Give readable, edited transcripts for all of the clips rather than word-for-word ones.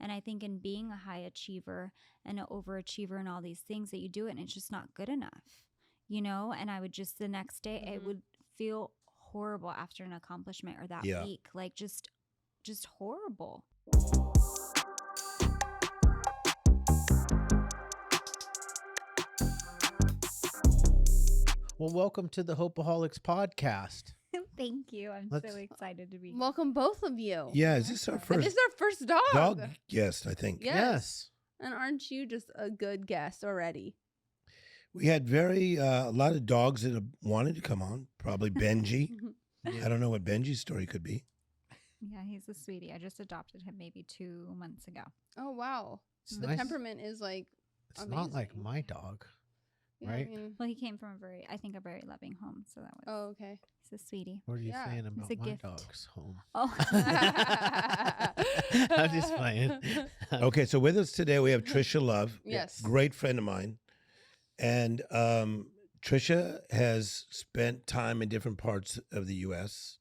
And I think in being a high achiever and an overachiever and all these things that you do it and it's just not good enough, you know? And I would just the next day, it would feel horrible after an accomplishment or that week, like just horrible. Well, welcome to the Hopeaholics Podcast. Thank you. I'm so excited to be here. Welcome, both of you. Yeah, is this our first? This is our first dog. Yes, I think. Yes. And aren't you just a good guest already? We had a lot of dogs that wanted to come on. Probably Benji. I don't know what Benji's story could be. Yeah, he's a sweetie. I just adopted him maybe 2 months ago. Oh, wow. It's The nice. temperament is like It's amazing. not like my dog, Yeah, right? I mean, Well, he came from a very loving home, so that was. oh, okay. He's a sweetie. What are you Yeah, saying it's about a my gift. dog's home? Oh. I'm just playing. Okay, so with us today we have Tricia Love. Yes. Great friend of mine. And Tricia has spent time in different parts of the U.S.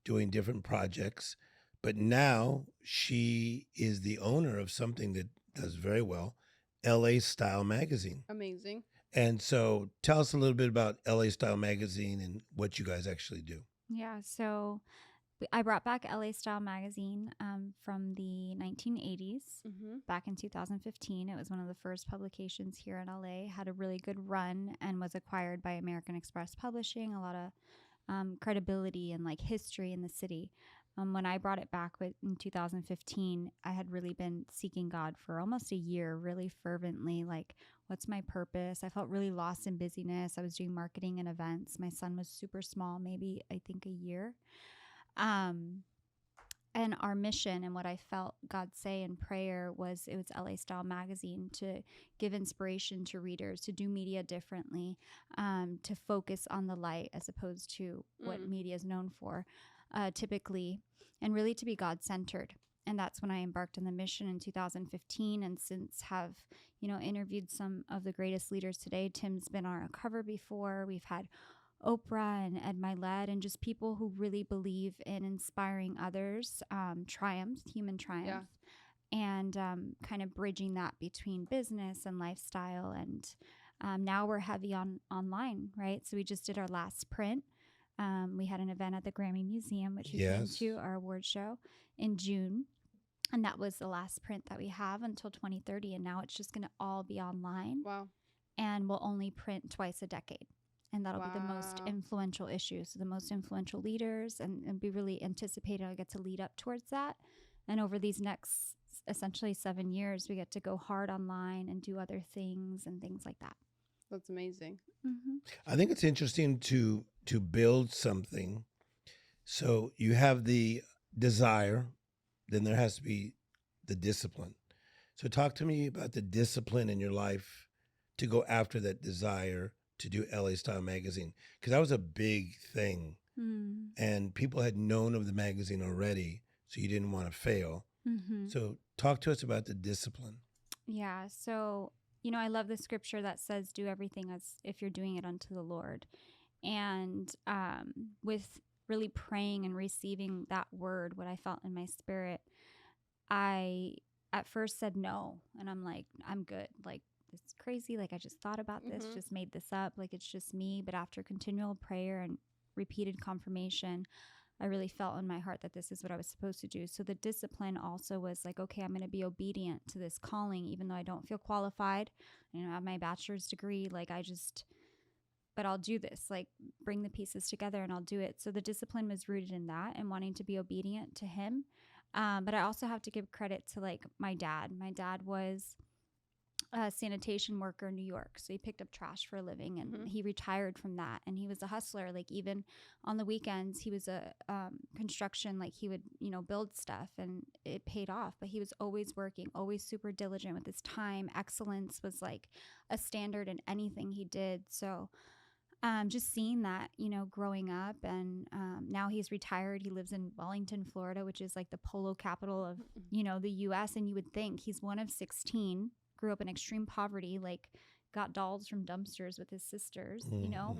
doing different projects. But now she is the owner of something that does very well, LA Style Magazine. Amazing. And so tell us a little bit about LA Style Magazine and what you guys actually do. Yeah, so I brought back LA Style Magazine from the 1980s. Mm-hmm. Back in 2015. It was one of the first publications here in LA, had a really good run and was acquired by American Express Publishing, a lot of credibility and like history in the city. When I brought it back in 2015, I had really been seeking God for almost a year, really fervently, like, what's my purpose? I felt really lost in busyness. I was doing marketing and events. My son was super small, maybe I think a year. And our mission and what I felt God say in prayer was it was LA Style Magazine to give inspiration to readers, to do media differently, to focus on the light as opposed to what media is known for typically, and really to be God-centered. And that's when I embarked on the mission in 2015 and since have, interviewed some of the greatest leaders today. Tim's been on our cover before. We've had Oprah and Ed Milet and just people who really believe in inspiring others, human triumph, and kind of bridging that between business and lifestyle. And now we're heavy on online, right? So we just did our last print. We had an event at the Grammy Museum, which we came to, our award show, in June. And that was the last print that we have until 2030. And now it's just going to all be online. Wow. And we'll only print twice a decade. And that'll be the most influential issues, so the most influential leaders, and be really anticipated. I get to lead up towards that. And over these next, essentially 7 years, we get to go hard online and do other things and things like that. That's amazing. Mm-hmm. I think it's interesting to build something. So you have the desire, then there has to be the discipline. So talk to me about the discipline in your life to go after that desire to do LA Style Magazine, because that was a big thing. And people had known of the magazine already, so you didn't want to fail. Mm-hmm. So talk to us about the discipline. Yeah. So, I love the scripture that says, do everything as if you're doing it unto the Lord. And with really praying and receiving that word, what I felt in my spirit, I at first said no. And I'm like, I'm good. Like, it's crazy. Like, I just thought about this, just made this up. Like, it's just me. But after continual prayer and repeated confirmation, I really felt in my heart that this is what I was supposed to do. So the discipline also was like, okay, I'm going to be obedient to this calling, even though I don't feel qualified. I have my bachelor's degree. But I'll do this, like, bring the pieces together and I'll do it. So the discipline was rooted in that and wanting to be obedient to him. But I also have to give credit to my dad. My dad was a sanitation worker in New York. So he picked up trash for a living and he retired from that. And he was a hustler. Like, even on the weekends, he was a construction, like he would, build stuff, and it paid off. But he was always working, always super diligent with his time. Excellence was like a standard in anything he did. So just seeing that, growing up, and now he's retired. He lives in Wellington, Florida, which is like the polo capital of, the U.S. And you would think he's one of 16, grew up in extreme poverty, like got dolls from dumpsters with his sisters,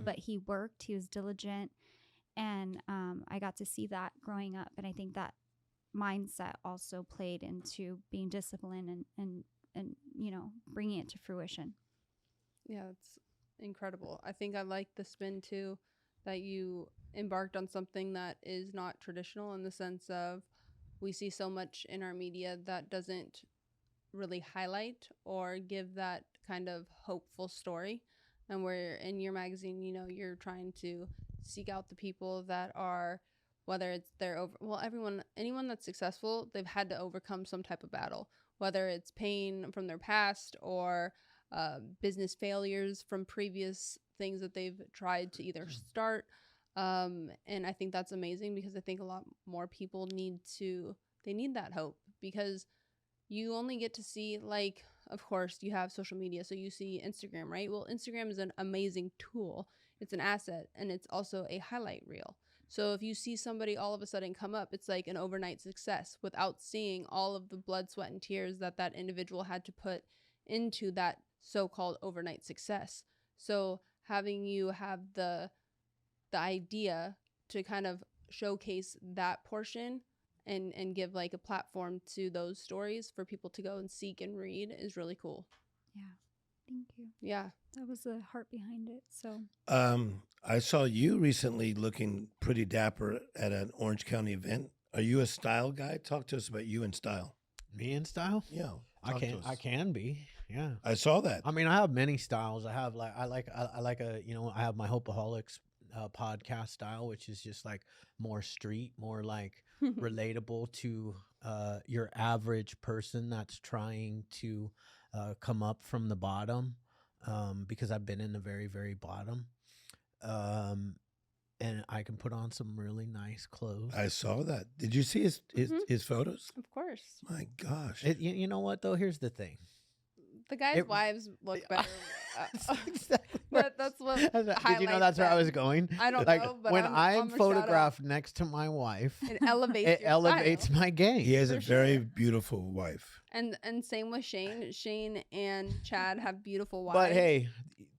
but he worked, he was diligent. And I got to see that growing up. And I think that mindset also played into being disciplined and bringing it to fruition. Yeah, that's incredible. I think I like the spin too, that you embarked on something that is not traditional, in the sense of we see so much in our media that doesn't really highlight or give that kind of hopeful story. And where in your magazine, you're trying to seek out the people that are, whether it's anyone that's successful, they've had to overcome some type of battle, whether it's pain from their past or business failures from previous things that they've tried to either start. And I think that's amazing, because I think a lot more people need that hope, because you only get to see, like, of course you have social media, so you see Instagram, right? Well, Instagram is an amazing tool. It's an asset, and it's also a highlight reel. So if you see somebody all of a sudden come up, it's like an overnight success, without seeing all of the blood, sweat, and tears that individual had to put into that so-called overnight success. So having you have the idea to kind of showcase that portion and give like a platform to those stories for people to go and seek and read is really cool. Yeah. Thank you. Yeah. That was the heart behind it. So I saw you recently looking pretty dapper at an Orange County event. Are you a style guy? Talk to us about you and style. Me in style? Yeah. I can be. Yeah. I saw that. I mean, I have many styles. I have I have my Hopeaholics podcast style, which is just like more street, more like relatable to your average person that's trying to come up from the bottom, because I've been in the very, very bottom. And I can put on some really nice clothes. I saw that. Did you see his photos? Of course. My gosh. You know what, though? Here's the thing. The guys' wives look better. Exactly. That's what Did you know that's where I was going? I don't like, know, but when I'm I'm a shout photographed next to my wife, it elevates it your elevates style. my game. He has a For very sure. beautiful wife. And same with Shane. Shane and Chad have beautiful wives. But hey,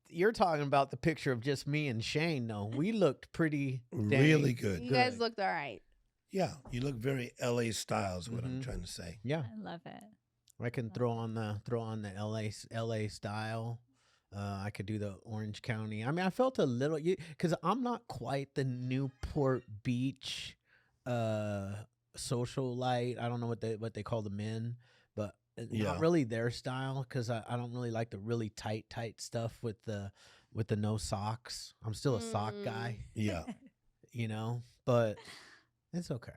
you're talking about the picture of just me and Shane. No, we looked pretty Really good. you guys looked all right. Yeah, you look very LA style is what I'm Mhm. trying to say. Yeah, I love it. I can throw on the LA style. I could do the Orange County. I mean, I felt a little, because I'm not quite the Newport Beach socialite. I don't know what they call the men, but not really their style, because I don't really like the really tight stuff with the no socks. I'm still a sock guy, Yeah. but it's okay.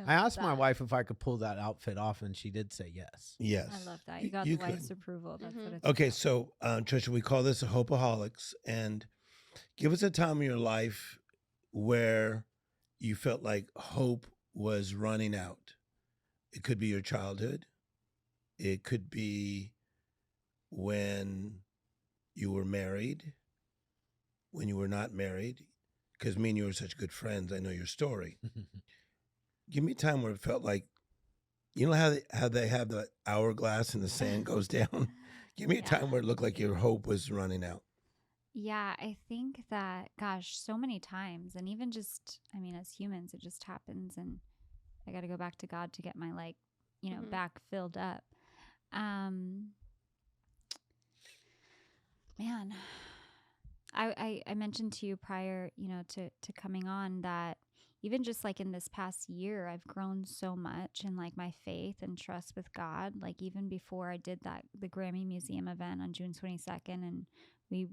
I asked my wife if I could pull that outfit off, and she did say yes. Yes. I love that. You got You the wife's approval. That's what it's Okay, about. so Tricia, we call this a Hopeaholics, and give us a time in your life where you felt like hope was running out. It could be your childhood. It could be when you were married, when you were not married, because me and you are such good friends. I know your story. Give me a time where it felt like, how they have the hourglass and the sand goes down. Give me a time where it looked like your hope was running out. Yeah, I think that, gosh, so many times. And even just, I mean, as humans, it just happens. And I got to go back to God to get my, back filled up. Man, I mentioned to you prior, to coming on, that even just like in this past year, I've grown so much in like my faith and trust with God. Like even before I did the Grammy Museum event on June 22nd, and we,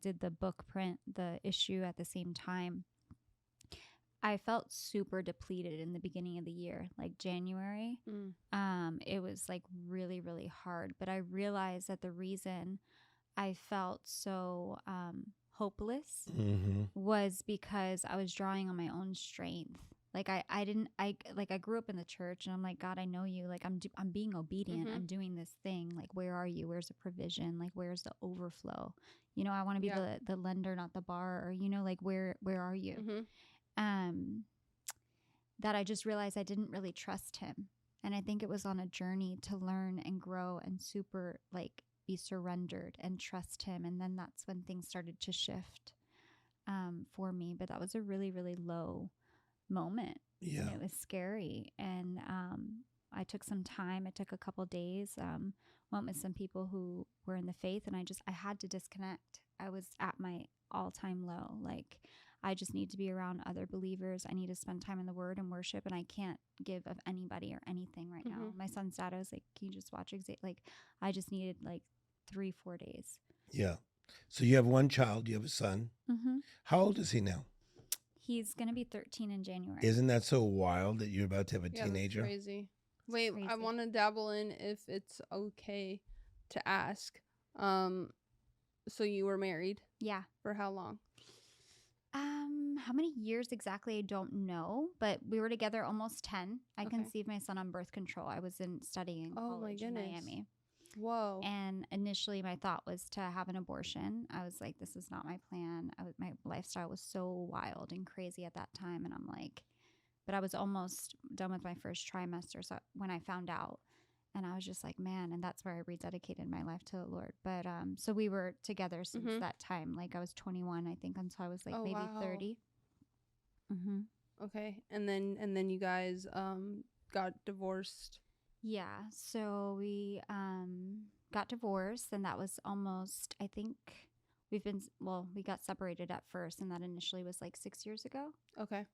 did the book print, the issue at the same time, I felt super depleted in the beginning of the year, like January. It was like really, really hard. But I realized that the reason I felt so hopeless was because I was drawing on my own strength. Like I grew up in the church, and I'm like, God, I know you. Like I'm being obedient. I'm doing this thing. Like, where are you? Where's the provision? Like, where's the overflow? I want to be the lender, not the borrower. Or, like, where are you? That I just realized I didn't really trust him. And I think it was on a journey to learn and grow and super like be surrendered and trust him. And then that's when things started to shift for me. But that was a really, really low moment Yeah. And it was scary. And I took some time. I took a couple days, went with some people who were in the faith, and I had to disconnect. I was at my all-time low. Like, I just need to be around other believers. I need to spend time in the Word and worship, and I can't give of anybody or anything right now. My son's dad, I was like, can you just watch like, I just needed like 3-4 days. Yeah. So you have one child, you have a son. Mm-hmm. How old is he now? He's going to be 13 in January. Isn't that so wild that you're about to have a Yeah, teenager? that's crazy. Wait, I crazy. want to dabble in if it's okay to ask. So you were married Yeah. for how long? How many years exactly? I don't know, but we were together almost 10. I Okay. conceived my son on birth control. I was studying in Oh my college in goodness. Miami. Whoa. And initially my thought was to have an abortion. I was like, this is not my plan. My lifestyle was so wild and crazy at that time. And I'm like, but I was almost done with my first trimester. So when I found out, and I was just like, man, and that's where I rededicated my life to the Lord. But so we were together since that time. Like, I was 21, I think, until I was like maybe 30. Mm-hmm. Okay. And then you guys got divorced. Yeah. So we got divorced, and that was almost, I think we got separated at first, and that initially was like 6 years ago. Okay.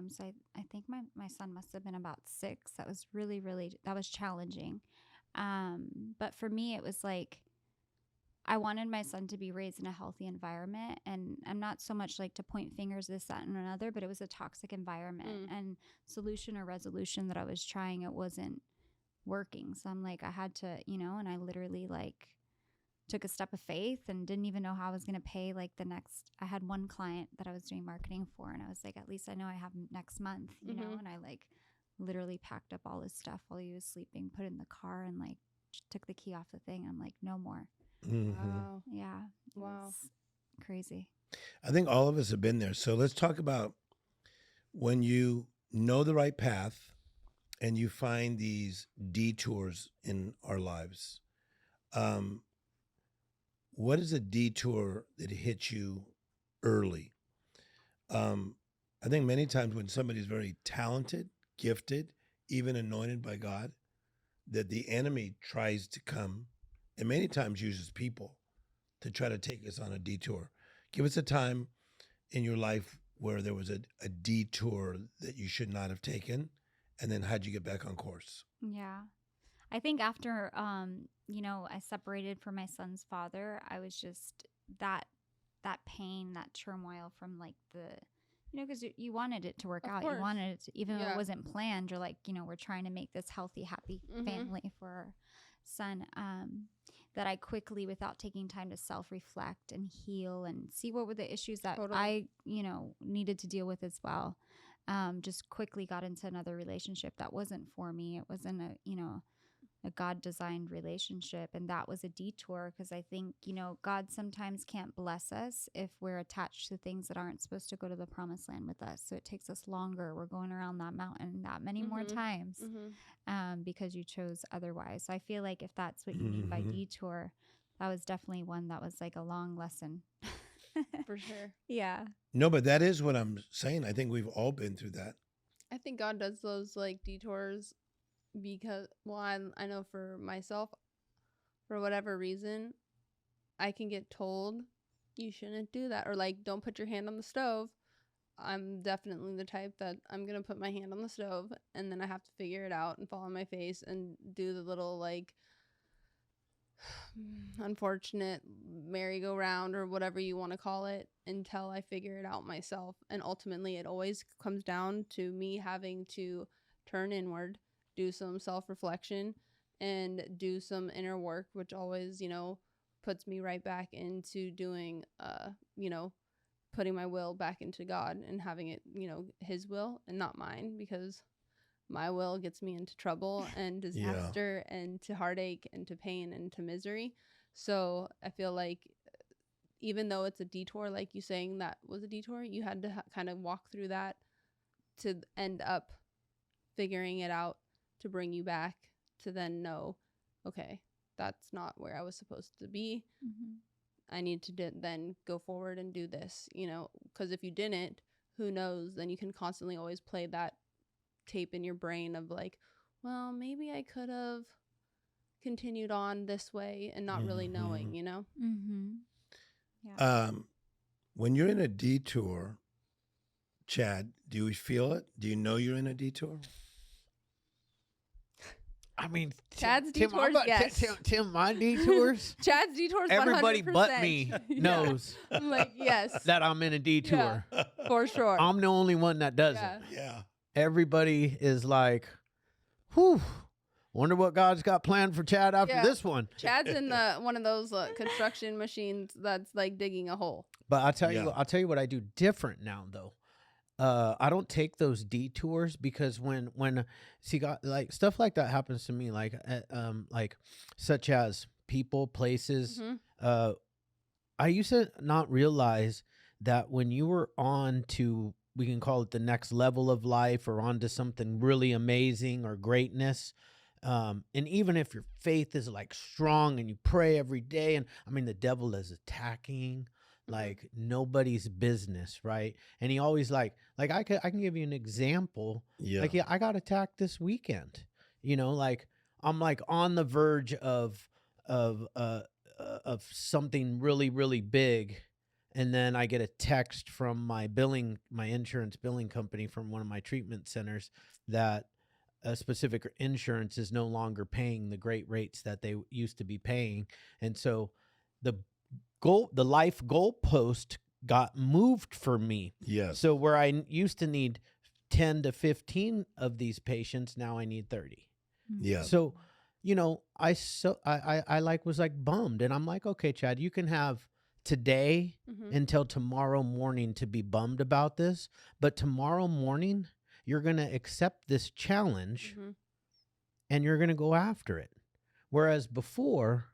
So I think my son must have been about 6. That was really, that was challenging. But for me, it was like, I wanted my son to be raised in a healthy environment. And I'm not so much like to point fingers, this, that, and another, but it was a toxic environment. And solution or resolution that I was trying, it wasn't working. So I'm like, I had to, and I literally like took a step of faith and didn't even know how I was going to pay like I had one client that I was doing marketing for, and I was like, at least I know I have next month, you know, and I like literally packed up all his stuff while he was sleeping, put it in the car, and like took the key off the thing. I'm like, no more. Wow. Yeah. Wow. Crazy. I think all of us have been there. So let's talk about when you know the right path and you find these detours in our lives. What is a detour that hits you early? I think many times when somebody's very talented, gifted, even anointed by God, that the enemy tries to come and many times uses people to try to take us on a detour. Give us a time in your life where there was a detour that you should not have taken, and then how'd you get back on course? Yeah. I think after, I separated from my son's father, I was just that pain, that turmoil from like because you wanted it to work Of out. course. You wanted it to, even though Yeah. it wasn't planned, you're like, we're trying to make this healthy, happy family for our son. That I quickly, without taking time to self-reflect and heal and see what were the issues that Totally. I, needed to deal with as well. Just quickly got into another relationship that wasn't for me. It wasn't a God-designed relationship, and that was a detour because I think, God sometimes can't bless us if we're attached to things that aren't supposed to go to the promised land with us. So it takes us longer. We're going around that mountain that many more times because you chose otherwise. So I feel like if that's what you mean by detour, that was definitely one that was like a long lesson. For sure. Yeah. No, but that is what I'm saying. I think we've all been through that. I think God does those like detours because, well, I know for myself, for whatever reason, I can get told you shouldn't do that, or like, don't put your hand on the stove. I'm definitely the type that I'm going to put my hand on the stove and then I have to figure it out and fall on my face and do the little like unfortunate merry-go-round or whatever you want to call it until I figure it out myself. And ultimately it always comes down to me having to turn inward, do some self-reflection, and do some inner work, which always, puts me right back into doing, putting my will back into God and having it, his will and not mine, because my will gets me into trouble and disaster and to heartache and to pain and to misery. So I feel like even though it's a detour, like you saying that was a detour, you had to kind of walk through that to end up figuring it out to bring you back to then know, okay, that's not where I was supposed to be. I need to then go forward and do this, because if you didn't, who knows, then you can constantly always play that tape in your brain of like, well, maybe I could have continued on this way and not really knowing, you know? Mm-hmm. Yeah. When you're in a detour, Chad, do you feel it? Do you know you're in a detour? I mean, Chad's Tim, detours, yes. Tim, my detours. Chad's detours, Everybody 100%. but me Yeah. knows I'm like, yes, that I'm in a detour. for sure. I'm the only one that doesn't. Yeah. Yeah. Everybody is like, whew, wonder what God's got planned for Chad after Yeah. this one. Chad's in one of those construction machines that's like digging a hole. But I'll tell Yeah. you what I do different now though. I don't take those detours because when see God, like stuff like that happens to me, like such as people, places. Mm-hmm. I used to not realize that when you were on to, we can call it the next level of life, or on to something really amazing or greatness. And even if your faith is like strong and you pray every day, and I mean, the devil is attacking like nobody's business, right? And he always like I can give you an example. Yeah. Like, yeah, I got attacked this weekend. You know, like I'm like on the verge of something really, really big. And then I get a text from my insurance billing company from one of my treatment centers that a specific insurance is no longer paying the great rates that they used to be paying. And so the life goalpost got moved for me. Yes. So where I used to need 10 to 15 of these patients, now I need 30. Yeah. So, you know, I was like bummed, and I'm like, okay, Chad, you can have today Mm-hmm. until tomorrow morning to be bummed about this, but tomorrow morning you're going to accept this challenge Mm-hmm. and you're going to go after it. Whereas before,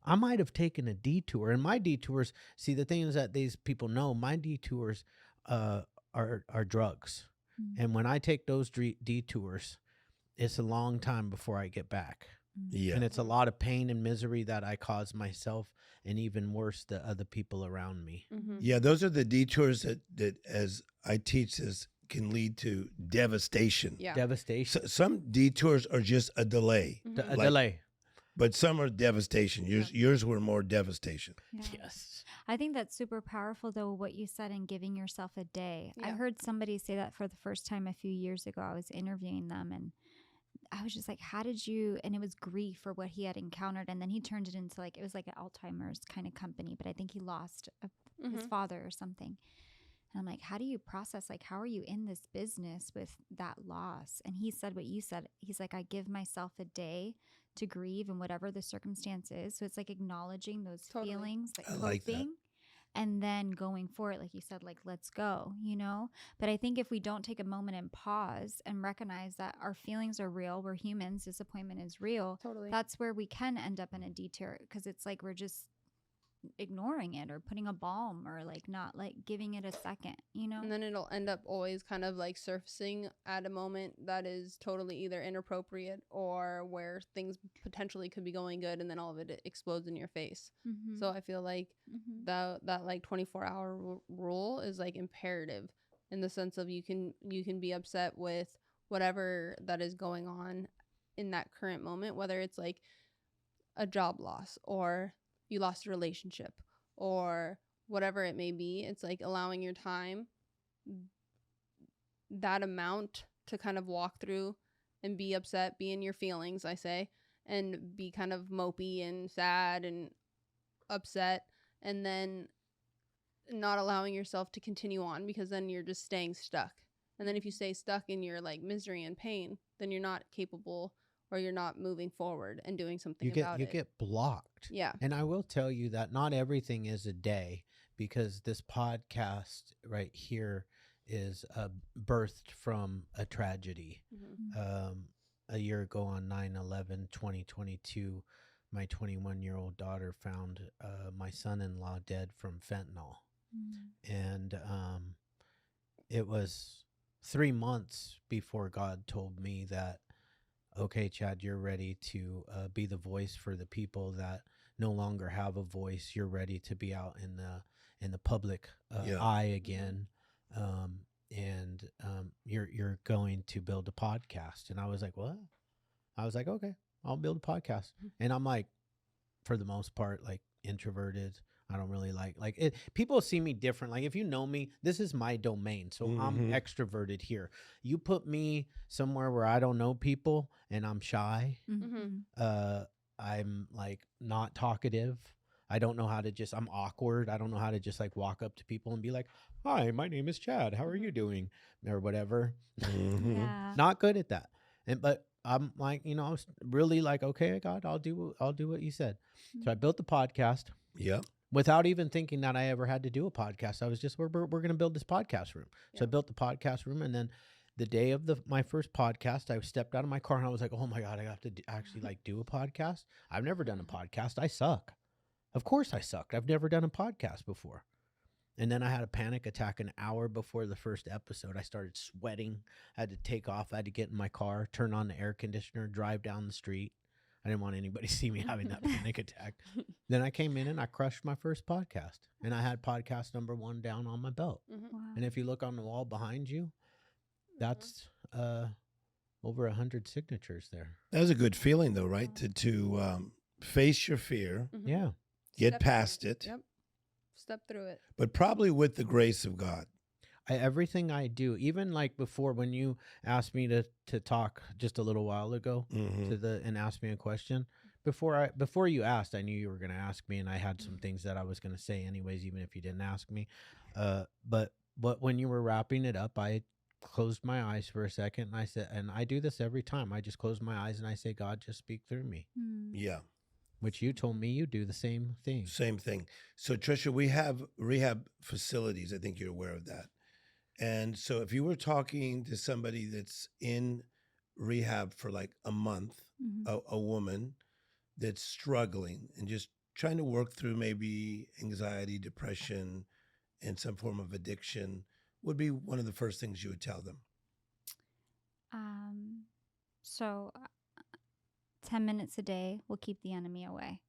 I might have taken a detour, and my detours, see, the thing is that these people know my detours are drugs. Mm-hmm. And when I take those detours, it's a long time before I get back. Yeah. And it's a lot of pain and misery that I cause myself, and even worse, the other people around me. Mm-hmm. Yeah, those are the detours that as I teach this, can lead to devastation. Yeah. Devastation. Some detours are just a delay, Mhm. A delay. but some are devastation. Yours were more devastation. Yeah. Yes. I think that's super powerful, though, what you said in giving yourself a day. I Yeah. heard somebody say that for the first time a few years ago. I was interviewing them, and I was just like, how did you, and it was grief for what he had encountered. And then he turned it into like, it was like an Alzheimer's kind of company, but I think he lost his Mhm. father or something. And I'm like, how do you process, like, how are you in this business with that loss? And he said what you said. He's like, I give myself a day to grieve and whatever the circumstance is. So it's like acknowledging those Totally. feelings, like I like that. coping, and then going for it, like you said, like, let's go, you know? But I think if we don't take a moment and pause and recognize that our feelings are real, we're humans, disappointment is real, Totally. that's where we can end up in a detour, because it's like we're just ignoring it or putting a balm or like not like giving it a second, you know? And then it'll end up always kind of like surfacing at a moment that is totally either inappropriate or where things potentially could be going good, and then all of it explodes in your face. Mhm. So I feel like Mhm. that like 24-hour rule is like imperative in the sense of you can be upset with whatever that is going on in that current moment, whether it's like a job loss or you lost a relationship or whatever it may be. It's like allowing your time, that amount, to kind of walk through and be upset, be in your feelings, I say, and be kind of mopey and sad and upset, and then not allowing yourself to continue on, because then you're just staying stuck. And then if you stay stuck in your like misery and pain, then you're not capable, or you're not moving forward and doing something about it. You get blocked. Yeah. And I will tell you that not everything is a day, because this podcast right here is birthed from a tragedy. Mhm. A year ago on 9/11/2022, my 21-year-old daughter found my son-in-law dead from fentanyl. Mhm. And it was 3 months before God told me that, okay, Chad, you're ready to be the voice for the people that no longer have a voice. You're ready to be out in the public Yeah. eye again. and you're going to build a podcast. And I was like, what? I was like, okay, I'll build a podcast. And I'm like, for the most part, like introverted. I don't really like it. People see me different. Like if you know me, this is my domain. So I'm extroverted here. You put me somewhere where I don't know people and I'm shy. I'm like not talkative. I don't know how to I'm awkward. I don't know how to just like walk up to people and be like, hi, my name is Chad. How are you doing? Or whatever. Yeah. Not good at that. But I'm like, I was really like, okay, God, I'll do what you said. So I built the podcast. Yep. Without even thinking that I ever had to do a podcast. I was just, we're going to build this podcast room. So I built the podcast room. And then the day of my first podcast, I stepped out of my car and I was like, oh my God, I have to actually like do a podcast. I've never done a podcast. I suck. Of course I sucked. I've never done a podcast before. And then I had a panic attack an hour before the first episode. I started sweating. I had to take off. I had to get in my car, turn on the air conditioner, drive down the street. I didn't want anybody to see me having that panic attack. Then I came in and I crushed my first podcast. And I had podcast number 1 down on my belt. Wow. And if you look on the wall behind you, that's over 100 signatures there. That was a good feeling, though, right? To face your fear, Yeah. get Step past through it, Yep. Step through it. but probably with the grace of God. Everything I do, even like before when you asked me to talk just a little while ago and ask me a question, before you asked, I knew you were going to ask me, and I had some things that I was going to say anyways, even if you didn't ask me. But when you were wrapping it up, I closed my eyes for a second and I said, and I do this every time, I just close my eyes and I say, God, just speak through me. Yeah. Which you told me you do the same thing. Same thing. So, Tricia, we have rehab facilities. I think you're aware of that. And so if you were talking to somebody that's in rehab for like a month, a woman that's struggling and just trying to work through maybe anxiety, depression, and some form of addiction, would be one of the first things you would tell them? So 10 minutes a day will keep the enemy away.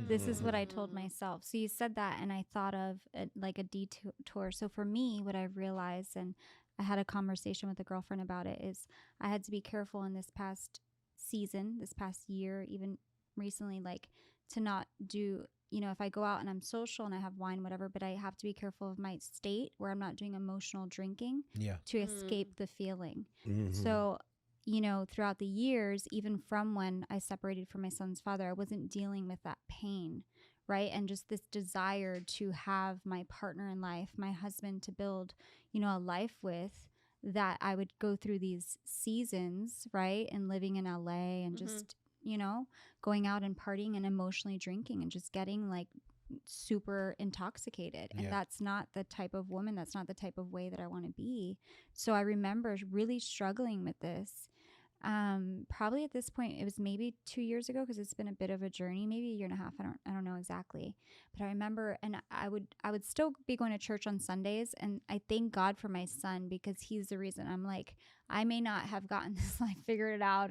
This is what I told myself. So you said that, and I thought of like a detour. So for me, what I realized, and I had a conversation with a girlfriend about it, is I had to be careful in this past season, this past year, even recently, like to not do, if I go out and I'm social and I have wine, whatever, but I have to be careful of my state where I'm not doing emotional drinking to escape the feeling. So throughout the years, even from when I separated from my son's father, I wasn't dealing with that pain, right? And just this desire to have my partner in life, my husband, to build, a life with, that I would go through these seasons, right? And living in LA and just, going out and partying and emotionally drinking and just getting like super intoxicated. And that's not the type of woman, that's not the type of way that I want to be. So I remember really struggling with this. Probably at this point, it was maybe 2 years ago, because it's been a bit of a journey, maybe a year and a half. I don't know exactly, but I remember, and I would still be going to church on Sundays. And I thank God for my son, because he's the reason I'm like, I may not have gotten this like figured it out,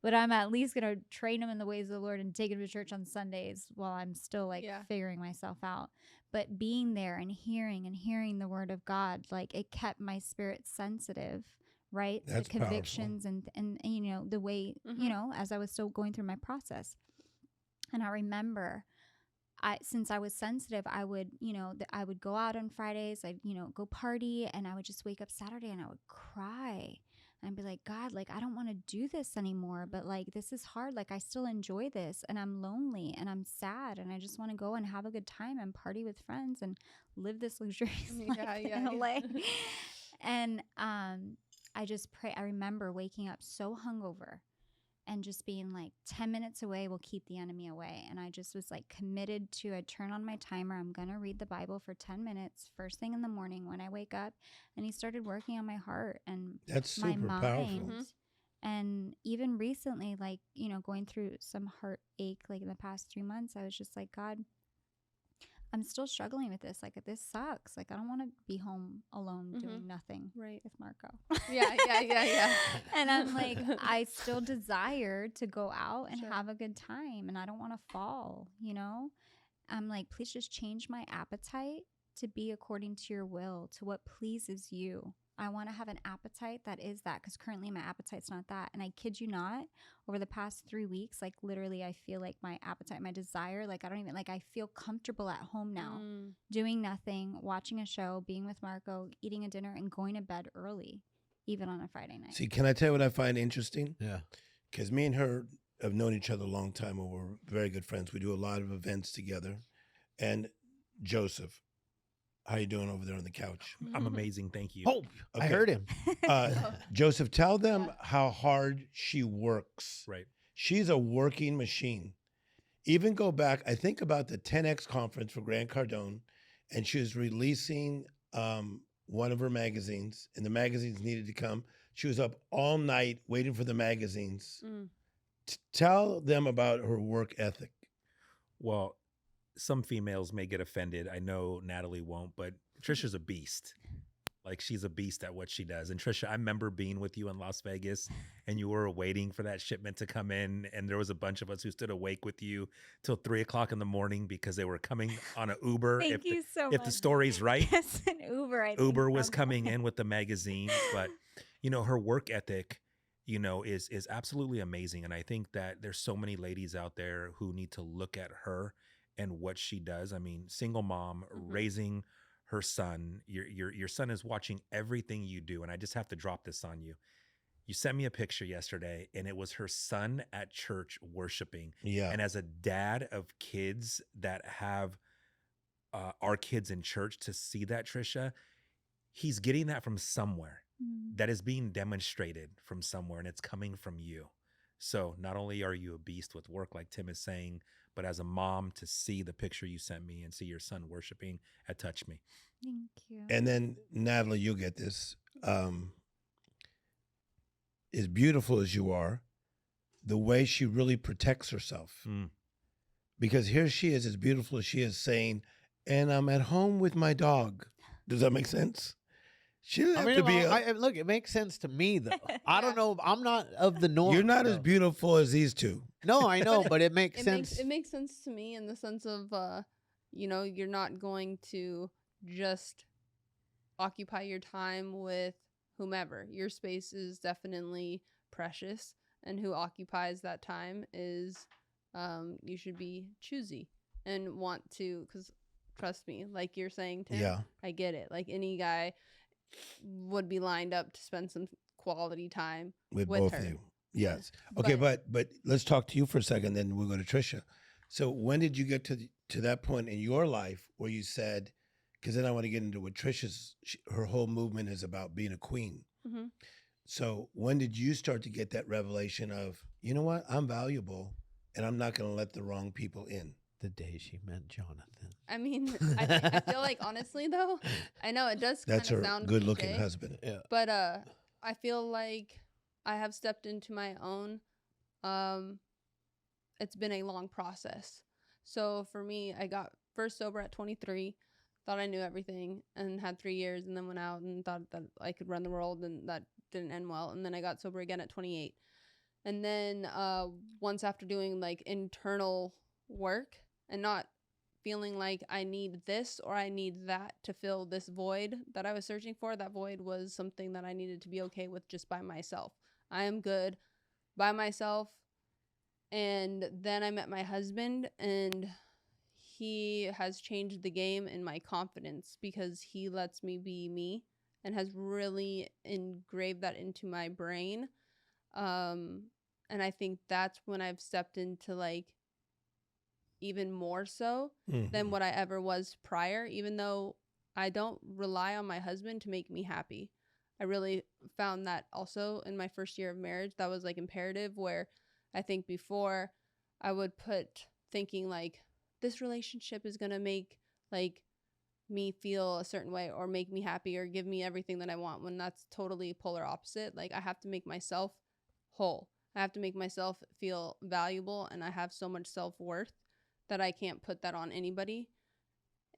but I'm at least going to train him in the ways of the Lord and take him to church on Sundays while I'm still like figuring myself out. But being there and hearing the word of God, like it kept my spirit sensitive. Right. That's the convictions and the way, as I was still going through my process. And I remember since I was sensitive, I would, I would go out on Fridays, I'd, go party, and I would just wake up Saturday and I would cry and be like, God, like, I don't want to do this anymore, but like, this is hard. Like, I still enjoy this, and I'm lonely and I'm sad, and I just want to go and have a good time and party with friends and live this luxurious life in LA. And, I just pray. I remember waking up so hungover and just being like, 10 minutes away will keep the enemy away. And I just was like committed to, I'd turn on my timer. I'm going to read the Bible for 10 minutes first thing in the morning when I wake up. And he started working on my heart and That's my super mind. powerful. And even recently, like, going through some heartache, like in the past 3 months, I was just like, God, I'm still struggling with this. Like, this sucks. Like, I don't want to be home alone doing nothing with Marco. Yeah. And I'm like, I still desire to go out and have a good time, and I don't want to fall, I'm like, please just change my appetite to be according to your will, to what pleases you, I want to have an appetite that is that, because currently my appetite's not that. And I kid you not, over the past 3 weeks, like literally I feel like my appetite, my desire, like I don't even, like I feel comfortable at home now, doing nothing, watching a show, being with Marco, eating a dinner, and going to bed early, even on a Friday night. See, can I tell you what I find interesting? Yeah. Because me and her have known each other a long time, and we're very good friends. We do a lot of events together. And Joseph, how you doing over there on the couch? I'm amazing, thank you. Hope. I heard him. Joseph, tell them how hard she works. Right. She's a working machine. Even go back, I think about the 10X conference for Grant Cardone, and she was releasing one of her magazines, and the magazines needed to come. She was up all night waiting for the magazines. Tell them about her work ethic. Well, some females may get offended. I know Natalie won't, but Tricia's a beast. Like, she's a beast at what she does. And Tricia, I remember being with you in Las Vegas, and you were waiting for that shipment to come in, and there was a bunch of us who stood awake with you till 3 o'clock in the morning because they were coming on an Uber. Thank you so if much. the story's right, Yes, an Uber. Uber was coming in with the magazine. But, you know, her work ethic, you know, is absolutely amazing. And I think that there's so many ladies out there who need to look at her and what she does. I mean, single mom, raising her son. Your son is watching everything you do. And I just have to drop this on you. You sent me a picture yesterday, and it was her son at church worshiping. Yeah. And as a dad of kids that have our kids in church, to see that, Tricia, he's getting that from somewhere. That is being demonstrated from somewhere, and it's coming from you. So not only are you a beast with work, like Tim is saying, but as a mom, to see the picture you sent me and see your son worshiping, it touched me. Thank you. And then, Natalie, you'll get this. As beautiful as you are, the way she really protects herself. Because here she is, as beautiful as she is, saying, and I'm at home with my dog. Does that make sense? She doesn't have to be. Look, it makes sense to me, though. I don't know. I'm not of the norm. You're not though. as beautiful as these two. No, I know, but it makes sense. It makes sense to me in the sense of, you know, you're not going to just occupy your time with whomever. Your space is definitely precious, and who occupies that time is, you should be choosy and want to, because trust me, like you're saying, Tim, Yeah. I get it. Like any guy would be lined up to spend some quality time With with both her. of you. Yes. Okay, but let's talk to you for a second, then we'll go to Tricia. So when did you get to that point in your life where you said, because then I want to get into what her whole movement is about, being a queen. So when did you start to get that revelation of, you know what, I'm valuable and I'm not going to let the wrong people in? The day she met Jonathan. I mean, I feel like, honestly, though, I know it does kind That's of her sound good-looking cliche, husband. Yeah. but I feel like I have stepped into my own. It's been a long process. So for me, I got first sober at 23, thought I knew everything, and had 3 years, and then went out and thought that I could run the world, and that didn't end well. And then I got sober again at 28. And then once after doing like internal work and not feeling like I need this or I need that to fill this void that I was searching for, that void was something that I needed to be okay with just by myself. I am good by myself. And then I met my husband, and he has changed the game in my confidence because he lets me be me and has really engraved that into my brain. And I think that's when I've stepped into like even more so than what I ever was prior, even though I don't rely on my husband to make me happy. I really found that also in my first year of marriage, that was like imperative, where I think before I would put thinking like this relationship is going to make like me feel a certain way or make me happy or give me everything that I want, when that's totally polar opposite. Like I have to make myself whole. I have to make myself feel valuable, and I have so much self-worth that I can't put that on anybody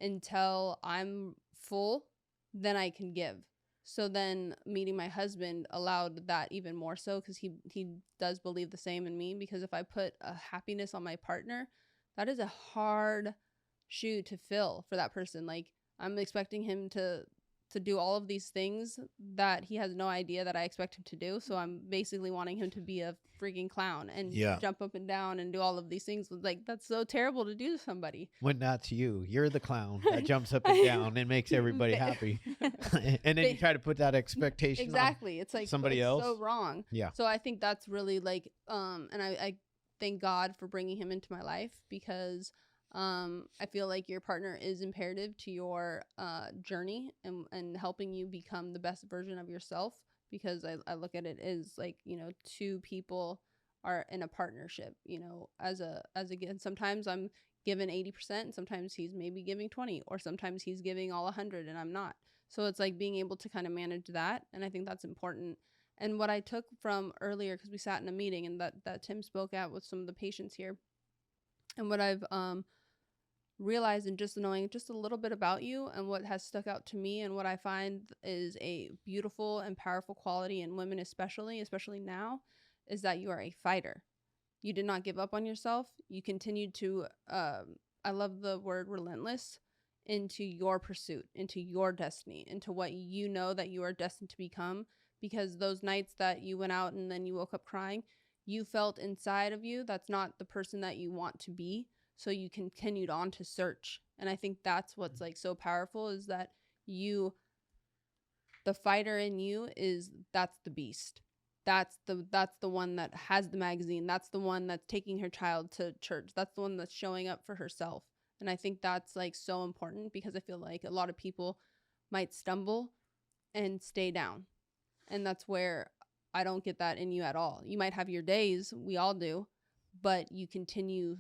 until I'm full, then I can give. So then meeting my husband allowed that even more so, because he does believe the same in me. Because if I put a happiness on my partner, that is a hard shoe to fill for that person. Like I'm expecting him to to do all of these things that he has no idea that I expect him to do. So I'm basically wanting him to be a freaking clown and jump up and down and do all of these things. Like, that's so terrible to do to somebody. When that's you. You're the clown that jumps up and down and makes everybody happy. And then you try to put that expectation exactly. on it's like somebody it's else. so wrong. Yeah. So I think that's really like, and I thank God for bringing him into my life, because I feel like your partner is imperative to your journey and helping you become the best version of yourself, because I look at it as like, you know, two people are in a partnership, you know, as a sometimes I'm given 80% and sometimes he's maybe giving 20, or sometimes he's giving all 100 and I'm not. So it's like being able to kind of manage that. And I think that's important. And what I took from earlier, because we sat in a meeting and that Tim spoke at with some of the patients here, and what I've realized in just knowing just a little bit about you, and what has stuck out to me, and what I find is a beautiful and powerful quality in women, especially now, is that you are a fighter. You did not give up on yourself. You continued to, I love the word relentless, into your pursuit, into your destiny, into what you know that you are destined to become. Because those nights that you went out and then you woke up crying, you felt inside of you that's not the person that you want to be. So you continued on to search. And I think that's what's like so powerful, is that the fighter in you that's the beast. That's the one that has the magazine. That's the one that's taking her child to church. That's the one that's showing up for herself. And I think that's like so important, because I feel like a lot of people might stumble and stay down. And that's where I don't get that in you at all. You might have your days, we all do, but you continue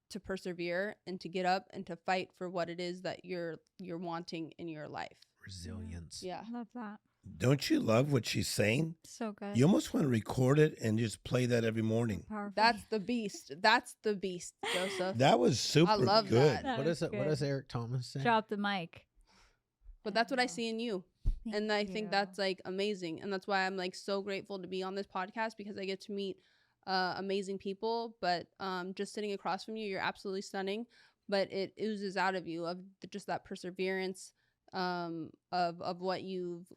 to persevere and to get up and to fight for what it is that you're wanting in your life. Resilience. Yeah. I love that. Don't you love what she's saying? So good. You almost want to record it and just play that every morning. Powerful. That's the beast. That's the beast, Joseph. That was super love good. that. That What was is it? What good. does Eric Thomas say? Drop the mic. But that's what I see in you. Thank And I think you. that's like amazing. And that's why I'm like so grateful to be on this podcast, because I get to meet amazing people. But just sitting across from you, you're absolutely stunning. But it oozes out of you, of just that perseverance of what you've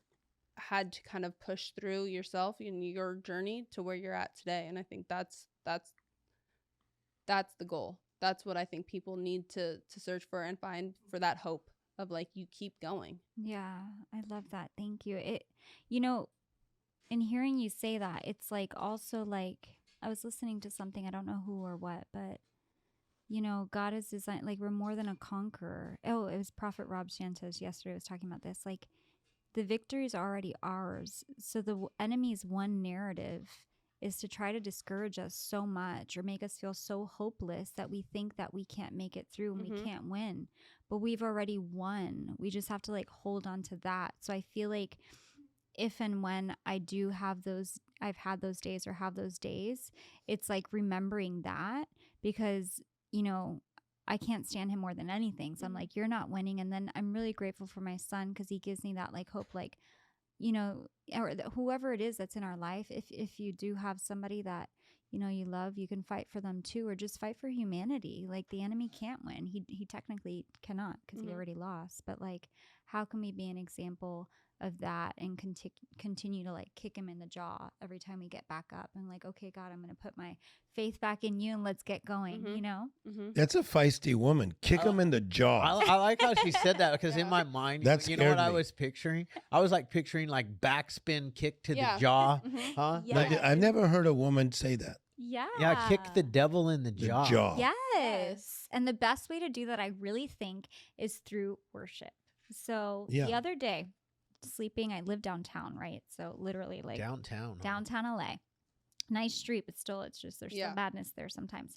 had to kind of push through yourself in your journey to where you're at today. And I think that's the goal. That's what I think people need to search for and find, for that hope of like, you keep going. Yeah, I love that. Thank you. It, you know, in hearing you say that, it's like also like, I was listening to something, I don't know who or what, but you know, God is designed, like, we're more than a conqueror. Oh, it was Prophet Rob Santos yesterday was talking about this. Like, the victory is already ours. So the enemy's one narrative is to try to discourage us so much or make us feel so hopeless that we think that we can't make it through and we can't win. But we've already won. We just have to like hold on to that. So I feel like if and when I do have those, I've had those days or have those days, it's like remembering that, because, you know, I can't stand him more than anything. So I'm like, you're not winning. And then I'm really grateful for my son, because he gives me that like hope, like, you know, or whoever it is that's in our life, if you do have somebody that, you know, you love, you can fight for them too, or just fight for humanity. Like, the enemy can't win. He technically cannot, because he already lost. But like, how can we be an example of that and continue to like kick him in the jaw every time we get back up and like, okay, God, I'm going to put my faith back in you and let's get going, you know? That's a feisty woman. Kick him in the jaw. I like how she said that, because in my mind, That you know what scared I me. was picturing? I was like picturing like backspin kick to the jaw. Huh? Yeah. Like, I've never heard a woman say that. Yeah. yeah, kick the devil in the The jaw. jaw. Yes. And the best way to do that, I really think, is through worship. So the other day, sleeping, I live downtown, right? So literally like Downtown. huh? downtown LA. Nice street, but still, it's just, there's some badness there sometimes.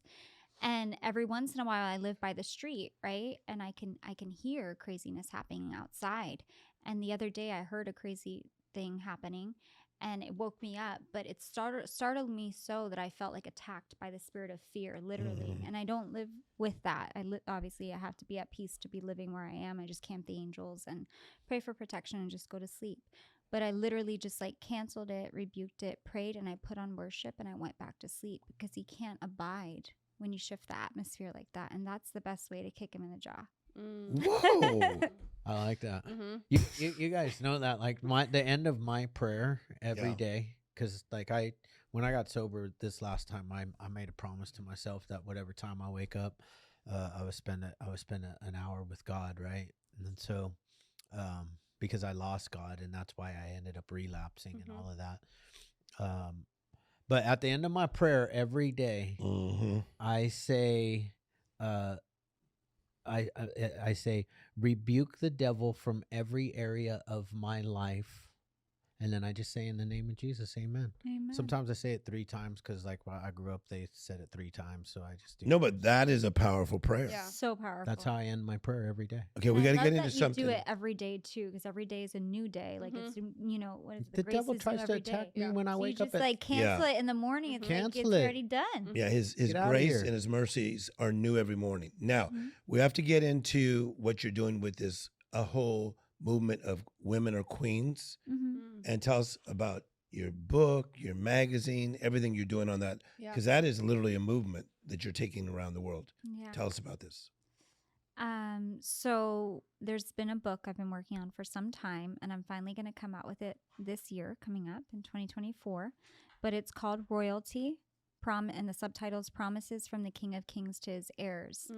And every once in a while I live by the street, right? And I can hear craziness happening outside. And the other day I heard a crazy thing happening, and it woke me up, but it startled me so that I felt like attacked by the spirit of fear, literally. And I don't live with that. Obviously I have to be at peace to be living where I am. I just camp the angels and pray for protection and just go to sleep. But I literally just like canceled it, rebuked it, prayed, and I put on worship and I went back to sleep, because he can't abide when you shift the atmosphere like that. And that's the best way to kick him in the jaw. Whoa. I like that. Mm-hmm. You guys know that, like, the end of my prayer every Yeah. day, because like when I got sober this last time, I made a promise to myself that whatever time I wake up, I would spend an hour with God, right? And so, because I lost God, and that's why I ended up relapsing and all of that. But at the end of my prayer every day, I say, I say, rebuke the devil from every area of my life. And then I just say, in the name of Jesus, amen. Amen. Sometimes I say it 3 times because, like, when I grew up, they said it 3 times. So I just do. No, but that is a powerful prayer. Yeah. So powerful. That's how I end my prayer every day. Okay, we And I got to love get into that something. You do it every day too, because every day is a new day. Like it's what is it? The grace devil is new tries to every attack day. me when I So wake you up. just like cancel it in the morning. It's like it's Cancel it. already done. Yeah, his Get outta grace here. and his mercies are new every morning. Now, Mhm. we have to get into what you're doing with this, a whole movement of women are queens, Mhm. and tell us about your book, your magazine, everything you're doing on that, Yeah. because that is literally a movement that you're taking around the world. Yeah. Tell us about this. So there's been a book I've been working on for some time, and I'm finally going to come out with it this year, coming up in 2024. But it's called Royalty, and the subtitle is Promises from the King of Kings to His Heirs.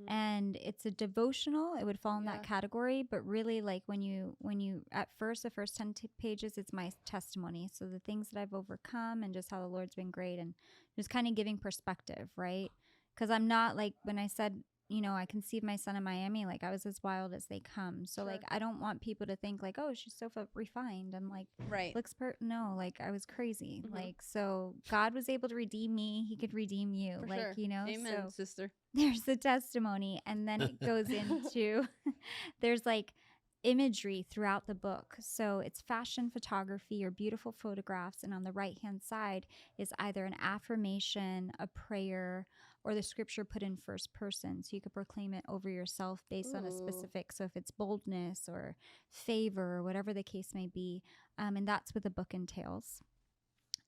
And it's a devotional. It would fall in that category, but really, like when you at first, the first 10 pages, it's my testimony. So the things that I've overcome and just how the Lord's been great, and just kind of giving perspective, right? Because I'm not, like, when I said, I conceived my son in Miami, like I was as wild as they come. So like, I don't want people to think like, oh, she's so refined and like looks no, like I was crazy. Like, so God was able to redeem me. He could redeem you. For like, sure. Amen, so sister. there's the testimony. And then it goes into, there's like imagery throughout the book. So it's fashion photography or beautiful photographs. And on the right-hand side is either an affirmation, a prayer, or the scripture put in first person. So you could proclaim it over yourself based on a specific, so if it's boldness or favor or whatever the case may be. And that's what the book entails.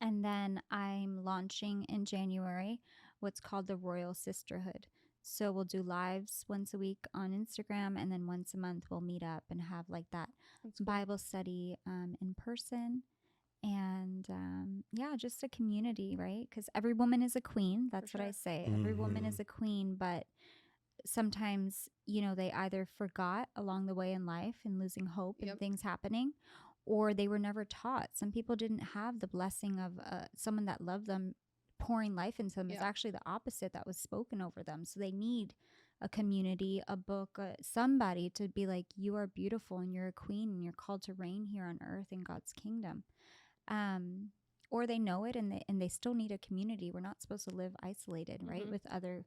And then I'm launching in January what's called the Royal Sisterhood. So we'll do lives once a week on Instagram, and then once a month we'll meet up and have like that Bible study in person. And just a community, right? Because every woman is a queen. That's what I say. Every woman is a queen, but sometimes, they either forgot along the way in life and losing hope and things happening, or they were never taught. Some people didn't have the blessing of someone that loved them pouring life into them. It's actually the opposite that was spoken over them. So they need a community, a book, somebody to be like, you are beautiful and you're a queen and you're called to reign here on earth in God's kingdom. Or they know it and they still need a community. We're not supposed to live isolated, right, with other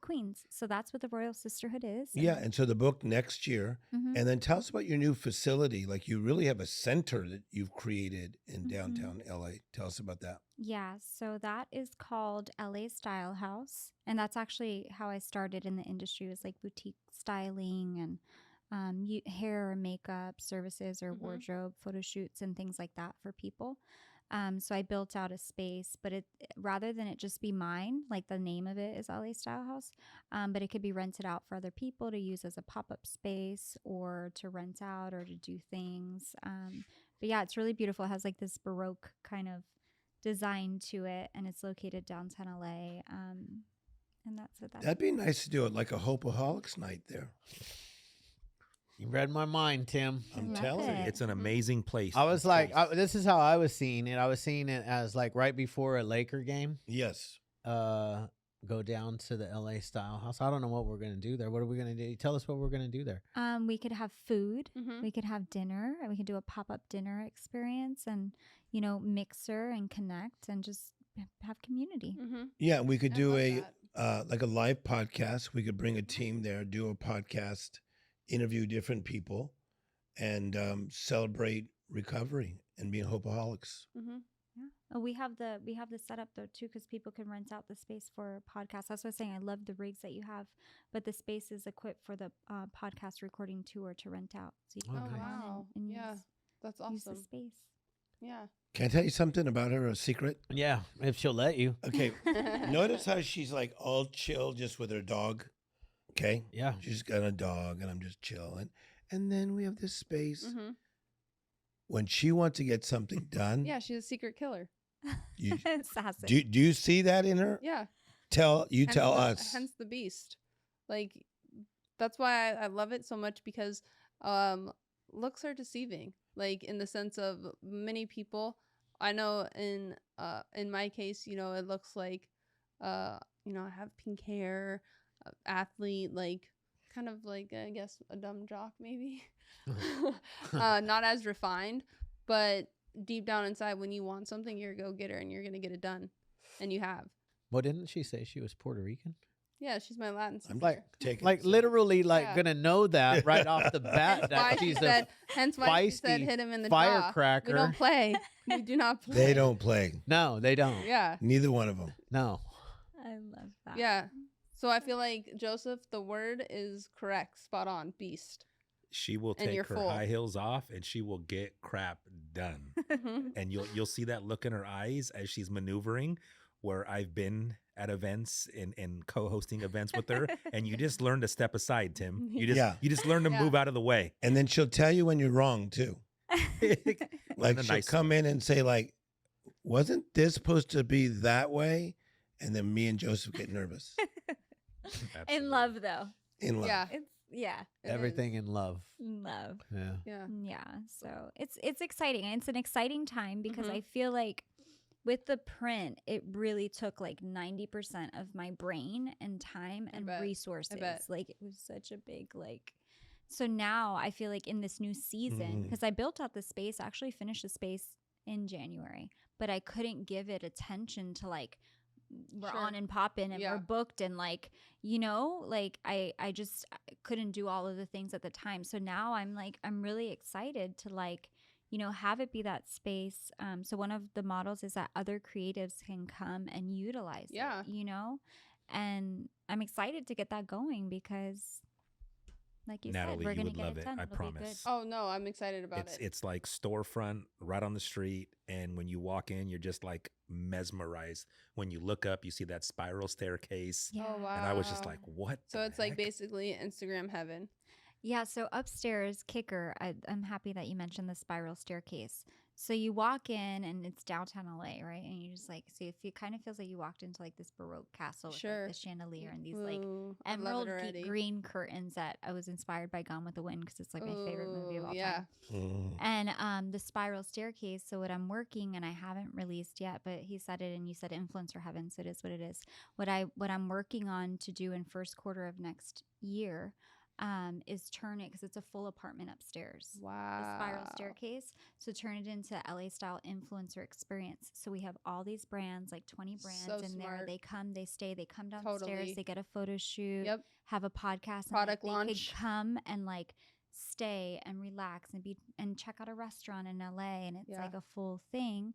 queens. So that's what the Royal Sisterhood is. Yeah, and so the book next year. And then tell us about your new facility. Like, you really have a center that you've created in downtown LA. Tell us about that. Yeah, so that is called LA Style House. And that's actually how I started in the industry, was like boutique styling and hair or makeup services or wardrobe photo shoots and things like that for people. So I built out a space, but rather than it just be mine, like the name of it is LA Style House, but it could be rented out for other people to use as a pop-up space or to rent out or to do things. But yeah, it's really beautiful. It has like this Baroque kind of design to it, and it's located downtown LA. And that's what That'd be nice to do it like a Hopeaholics night there. You read my mind, Tim. I'm telling you. It's an amazing place. I was like, this is how I was seeing it. I was seeing it as like right before a Laker game. Yes. Go down to the LA Style House. I don't know what we're gonna do there. What are we gonna do? Tell us what we're gonna do there. We could have food. We could have dinner. And we could do a pop-up dinner experience, and mixer and connect and just have community. Yeah, we could do love like a live podcast. We could bring a team there, do a podcast, interview different people, and celebrate recovery and being Hopeaholics. Yeah. We have the setup though too, because people can rent out the space for podcasts. That's what I was saying. I love the rigs that you have, but the space is equipped for the podcast recording tour to rent out. So you can come on and that's use the awesome. space. Yeah. Can I tell you something about her, a secret? Yeah, if she'll let you. Okay. Notice how she's like all chill just with her dog. Okay. Yeah. She's got a dog and I'm just chilling. And then we have this space. Mm-hmm. When she wants to get something done, Yeah, she's a secret killer. you, Assassin. do you see that in her? Yeah. Tell Hence us. Hence the beast. Like, that's why I love it so much, because looks are deceiving. Like, in the sense of many people, I know in my case, you know, it looks like, you know, I have pink hair, athlete, like kind of like, I guess, a dumb jock maybe. Not as refined, but deep down inside, when you want something, you're a go-getter and you're going to get it done. And you have. Well, didn't she say she was Puerto Rican? Yeah, she's my Latin sister. I'm like taking Like literally, like Yeah. gonna know that right off the bat Why that she she's said, a hence why she said feisty hit him in the firecracker. jaw. We don't play. We do not play. They don't play. No, they don't. Yeah. Neither one of them. No. I love that. Yeah. So I feel like, Joseph, the word is correct. Spot on. Beast. She will And take you're her full. high heels off and she will get crap done. Mhm. And you'll see that look in her eyes as she's maneuvering, where I've been at events and co-hosting events with her, and you just learn to step aside, Tim. You just learn to Yeah. move out of the way. And then she'll tell you when you're wrong too. Like a she'll nice come in and say like, wasn't this supposed to be that way? And then me and Joseph get nervous. In love, though. In love. Yeah. It's, yeah. It Everything in love. Love. Yeah. Yeah. Yeah. So it's exciting. And it's an exciting time because Mhm. I feel like with the print, it really took like 90% of my brain and time I and bet. resources. bet. Like, it was such a big, like, so now I feel like in this new season, Mhm. because I built out the space, actually finished the space in January, but I couldn't give it attention to like, we're Sure. on and popping and Yeah. we're booked and like, you know, like I just couldn't do all of the things at the time. So now I'm like, I'm really excited to like, you know, have it be that space. So one of the models is that other creatives can come and utilize Yeah. it, you know, and I'm excited to get that going because like you Natalie, said, we're you going to would get love it it. done. I It'll be good. promise. Oh, no. I'm excited about it. It's like storefront right on the street, and when you walk in, you're just like mesmerized. When you look up, you see that spiral staircase, Yeah. Oh, wow. and I was just like, "What?" So the it's like heck? basically Instagram heaven. Yeah, so upstairs, kicker, I'm happy that you mentioned the spiral staircase. So you walk in and it's downtown LA, right? And you just like, so it kind of feels like you walked into like this Baroque castle with Sure. like the chandelier and these like Ooh, I love emerald it already. green curtains that I was inspired by Gone with the Wind because it's like my favorite movie of Ooh, all yeah. time. And the spiral staircase. So what I'm working, and I haven't released yet, but he said it, and you said influencer heaven, so it is what it is. What I'm working on to do in first quarter of next year is turn it, because it's a full apartment upstairs. Wow. The spiral staircase. So turn it into LA style influencer experience. So we have all these brands, like 20 brands So in there. smart. They come, they stay, they come downstairs, Totally. they get a photo shoot, Yep. have a podcast, Product and like, launch. they could come and like stay and relax and check out a restaurant in LA, and it's Yeah. like a full thing.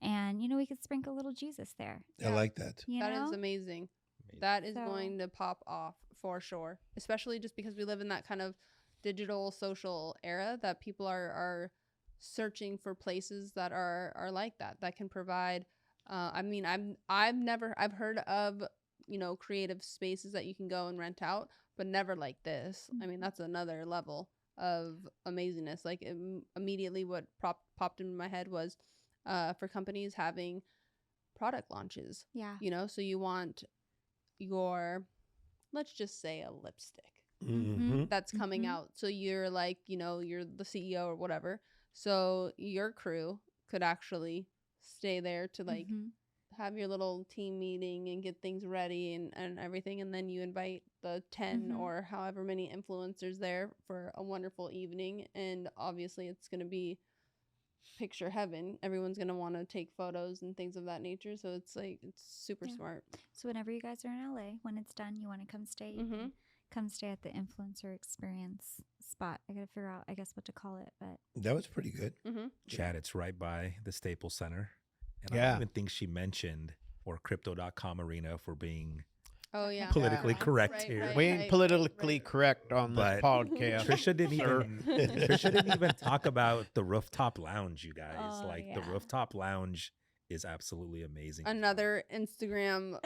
And you know, we could sprinkle a little Jesus there. I like that. You That know? is amazing. Amazing. That is So- going to pop off for sure, especially just because we live in that kind of digital social era that people are searching for places that are like that can provide. I mean, I've heard of, you know, creative spaces that you can go and rent out, but never like this. I mean, Mhm. that's another level of amazingness. Like immediately what popped into my head was for companies having product launches, Yeah. you know, so you want your, let's just say, a lipstick Mm-hmm. that's coming Mhm. out. So you're like, you know, you're the CEO or whatever. So your crew could actually stay there to like Mhm. have your little team meeting and get things ready and everything. And then you invite the 10 Mhm. or however many influencers there for a wonderful evening. And obviously it's going to be picture heaven. Everyone's going to want to take photos and things of that nature. So it's like, it's super Yeah. smart. So whenever you guys are in LA, when it's done, you want to come stay, you Mhm. can come stay at the influencer experience spot. I got to figure out, I guess, what to call it, but That was pretty good. Mm-hmm. Chad, it's right by the Staples Center. And I Yeah. don't even think she mentioned or crypto.com arena for being Oh, yeah. politically Yeah. correct Right, here. right. We ain't politically correct on this But podcast. Tricia didn't sir. even Tricia didn't even talk about the rooftop lounge, you guys. Oh, like yeah. the rooftop lounge is absolutely amazing. Another Instagram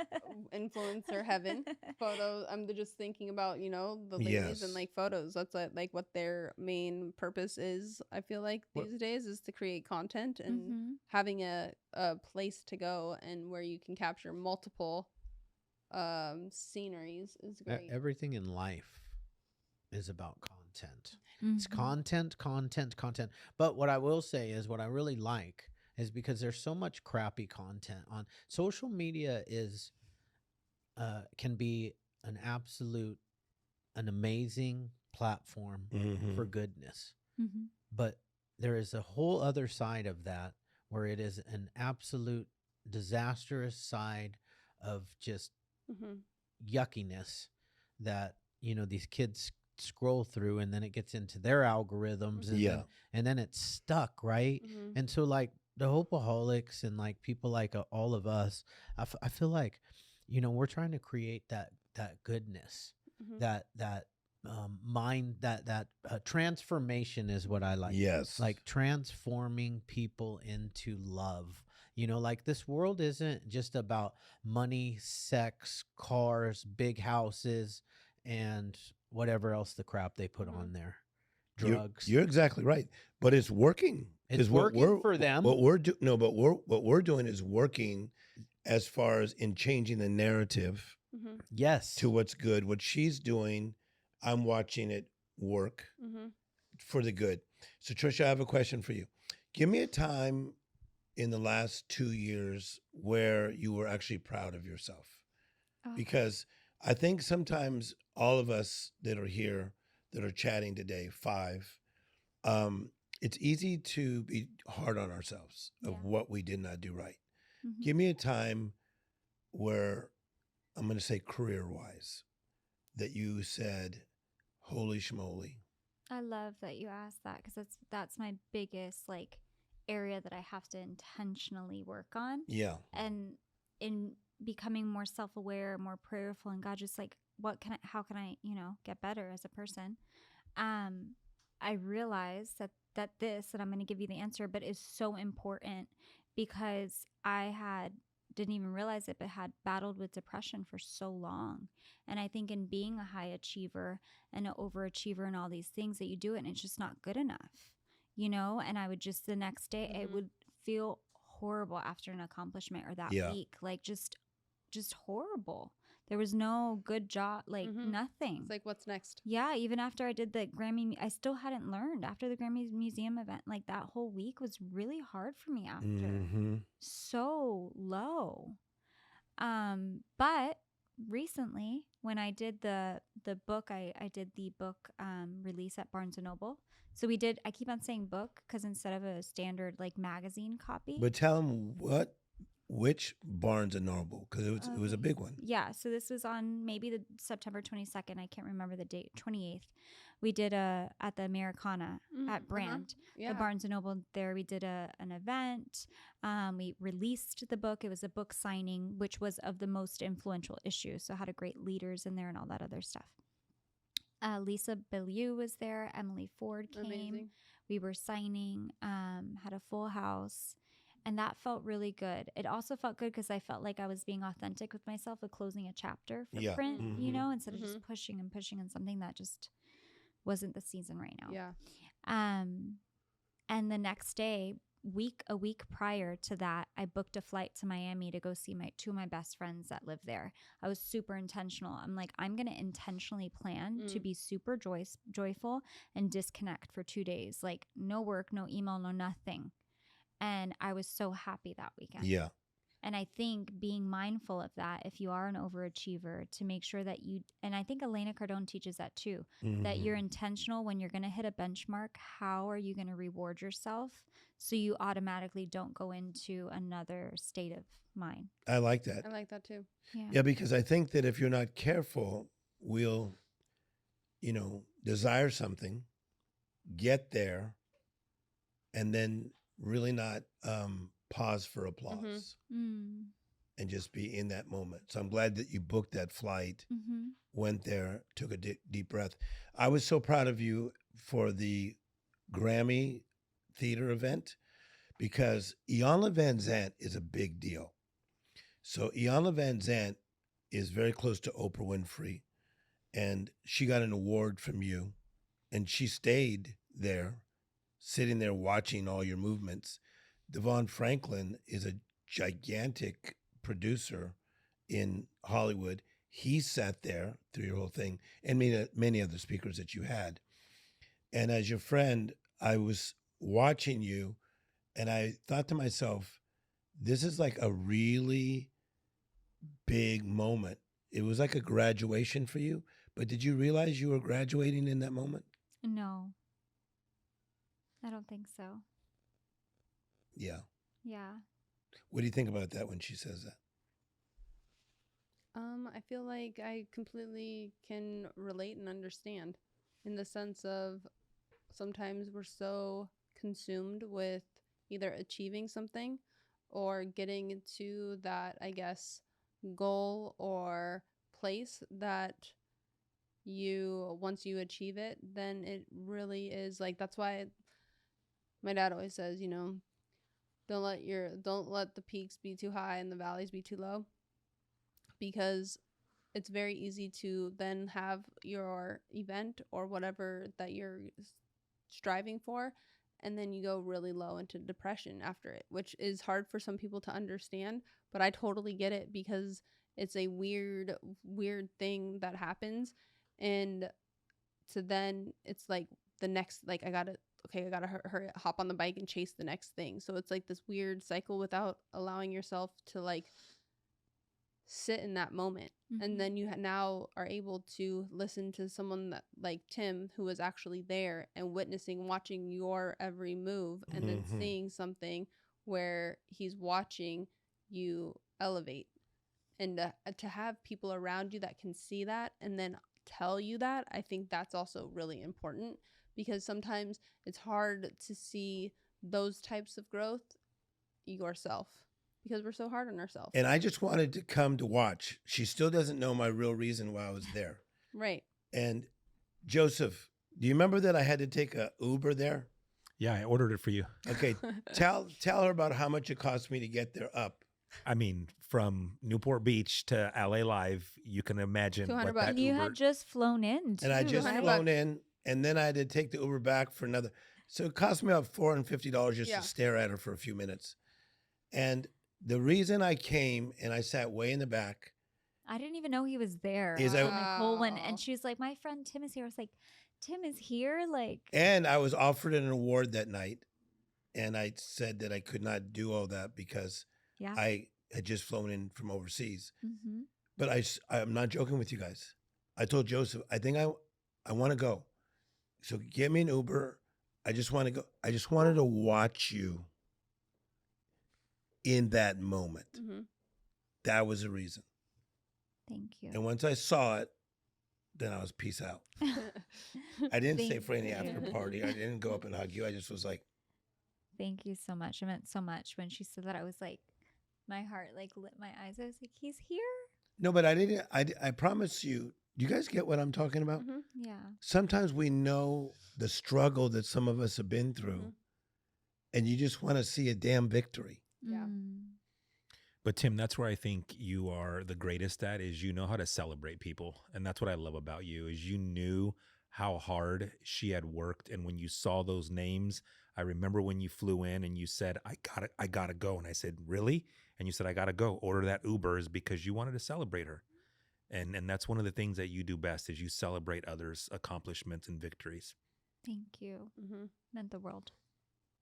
influencer heaven photos. I'm just thinking about, you know, the ladies and Yes. like photos. That's like what their main purpose is. I feel like What- these days is to create content and Mhm. having a place to go and where you can capture multiple sceneries is great. Everything in life is about content. It's Mhm. content. But what I will say is what I really like is because there's so much crappy content on social media is can be an amazing platform Mhm. for goodness. Mhm. But there is a whole other side of that where it is an absolute disastrous side of just Mm-hmm. yuckiness that these kids scroll through, and then it gets into their algorithms, and Yeah. then it's stuck, right? Mm-hmm. And so like the Hopeaholics and like people like all of us, I feel like we're trying to create that goodness, Mm-hmm. that mind, that transformation is what I like. Yes. Like transforming people into love. Like this world isn't just about money, sex, cars, big houses, and whatever else the crap they put Mhm. on there. You're- Drugs. You're exactly right. But it's working. It's is what working we're- for them. What we're doing, no, but what we're doing is working as far as in changing the narrative Mm-hmm. Yes. to what's good. What she's doing, I'm watching it work Mm-hmm. for the good. So Tricia, I have a question for you. Give me a time in the last 2 years where you were actually proud of yourself. Oh. Because I think sometimes all of us that are here, that are chatting today, 5, it's easy to be hard on ourselves of Yeah. what we did not do right. Mhm. Give me a time where, I'm going to say career-wise, that you said, holy schmoly. I love that you asked that because that's my biggest like area that I have to intentionally work on, Yeah. and in becoming more self-aware, more prayerful, and God, just like how can I get better as a person. I realized that this, and I'm going to give you the answer, but is so important because I didn't even realize it, but had battled with depression for so long. And I think in being a high achiever and an overachiever and all these things that you do it, and it's just not good enough, and I would just the next day, it Mhm. would feel horrible after an accomplishment or that Yeah. week, like just horrible. There was no good job, like Mhm. nothing. It's like, what's next? Yeah, even after I did the Grammy, I still hadn't learned after the Grammy Museum event. Like that whole week was really hard for me after. Mm-hmm. So low. But recently when I did the book, I did the book release at Barnes & Noble. So I keep on saying book because instead of a standard like magazine copy. But tell them which Barnes and Noble, because it was a Okay. big one. Yeah, so this was on maybe the September 22nd. I can't remember the date. 28th. We did at the Americana at Brand, Yeah. the Barnes and Noble. There we did an event. We released the book. It was a book signing, which was of the most influential issues. So had a great leaders in there and all that other stuff. Lisa Bellew was there. Emily Ford came. Amazing. We were signing. Had a full house. And that felt really good. It also felt good because I felt like I was being authentic with myself with closing a chapter for Yeah. print, Mhm. instead of just pushing and pushing on something that just wasn't the season right now. Yeah. And the next day, a week prior to that, I booked a flight to Miami to go see two of my best friends that live there. I was super intentional. I'm like, I'm going to intentionally plan to be super joyful and disconnect for 2 days. Like no work, no email, no nothing. And I was so happy that weekend. Yeah. And I think being mindful of that, if you are an overachiever, to make sure that and I think Elena Cardone teaches that too, that you're intentional when you're going to hit a benchmark. How are you going to reward yourself so you automatically don't go into another state of mind? I like that. I like that too. Yeah, because I think that if you're not careful, we'll, desire something, get there, and then really not pause for applause and just be in that moment. So I'm glad that you booked that flight, went there, took a deep breath. I was so proud of you for the Grammy theater event because Iyanla Van Zant is a big deal. So Iyanla Van Zant is very close to Oprah Winfrey, and she got an award from you, and she stayed there, sitting there watching all your movements. Devon Franklin is a gigantic producer in Hollywood. He sat there through your whole thing, and many other speakers that you had. And as your friend, I was watching you, and I thought to myself, this is like a really big moment. It was like a graduation for you. But did you realize you were graduating in that moment? No, I don't think so. Yeah. Yeah. What do you think about that when she says that? I feel like I completely can relate and understand, in the sense of sometimes we're so consumed with either achieving something or getting to that, I guess, goal or place that once you achieve it, then it really is like, that's why my dad always says, don't let the peaks be too high and the valleys be too low, because it's very easy to then have your event or whatever that you're striving for, and then you go really low into depression after it, which is hard for some people to understand, but I totally get it, because it's a weird thing that happens. And so then it's like the next, like, I gotta hurry, hop on the bike and chase the next thing. So it's like this weird cycle without allowing yourself to like sit in that moment. And then you now are able to listen to someone that, like Tim, who was actually there and watching your every move, and then seeing something where he's watching you elevate. And to have people around you that can see that and then tell you that, I think that's also really important, because sometimes it's hard to see those types of growth yourself, because we're so hard on ourselves. And I just wanted to come to watch. She still doesn't know my real reason why I was there. Right. And Joseph, do you remember that I had to take a Uber there? Yeah, I ordered it for you. Okay, tell her about how much it cost me to get there up. I mean, from Newport Beach to LA Live, you can imagine what $200. that And you Uber. had just flown in, too. And I just $200 flown in, and then I had to take the Uber back for another. So it cost me about $450 just Yeah. to stare at her for a few minutes. And the reason I came and I sat way in the back, I didn't even know he was there. Is until I- Nicole went, Wow. and she was like, my friend Tim is here. I was like, Tim is here? Like, and I was offered an award that night. And I said that I could not do all that because yeah. I had just flown in from overseas. Mm-hmm. But I'm not joking with you guys. I told Joseph, I think I want to go. So get me an Uber. I just want to go. I just wanted to watch you in that moment. Mm-hmm. That was the reason. Thank you. And once I saw it, then I was peace out. I didn't stay Thank for any you. after party. I didn't go up and hug you. I just was like, Thank you so much. It meant so much. When she said that, I was like, my heart like lit my eyes. I was like, he's here? no, but I didn't. I promise you. Do you guys get what I'm talking about? Mm-hmm. Yeah. Sometimes we know the struggle that some of us have been through, Mhm. and you just want to see a damn victory. Yeah. But Tim, that's where I think you are the greatest at, is you know how to celebrate people. And that's what I love about you, is you knew how hard she had worked. And when you saw those names, I remember when you flew in and you said, I gotta go. And I said, really? And you said, I gotta go. Order that Uber, is because you wanted to celebrate her. And that's one of the things that you do best, is you celebrate others' accomplishments and victories. Thank you. Mm-hmm. Meant the world.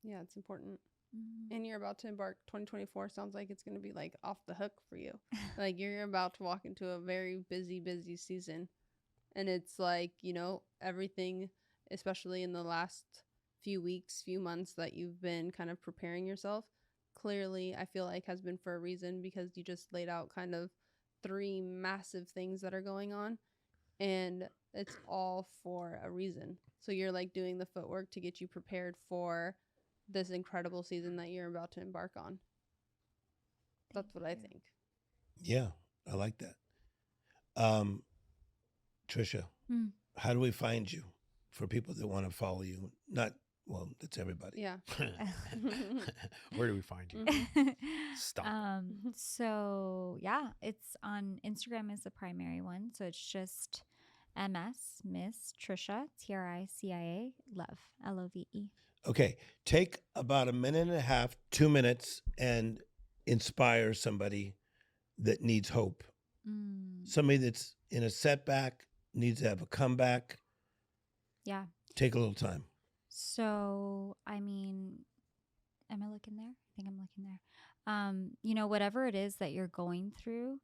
Yeah, it's important. Mhm. And you're about to embark. 2024 sounds like it's going to be like off the hook for you. Like you're about to walk into a very busy season. And it's like, everything, especially in the last few weeks, few months that you've been kind of preparing yourself, clearly I feel like has been for a reason, because you just laid out kind of 3 massive things that are going on, and it's all for a reason. So you're like doing the footwork to get you prepared for this incredible season that you're about to embark on. That's what I think. Yeah, I like that. Tricia, Hmm. how do we find you for people that want to follow you? Not Well, that's everybody. Yeah. Where do we find you? Stop. So yeah, it's on Instagram is the primary one. So it's just Miss Tricia, Tricia, love, LOVE. Okay, take about a minute and a half, 2 minutes, and inspire somebody that needs hope. Somebody that's in a setback, needs to have a comeback. Yeah. Take a little time. So, I mean, am I looking there? I think I'm looking there. Whatever it is that you're going through,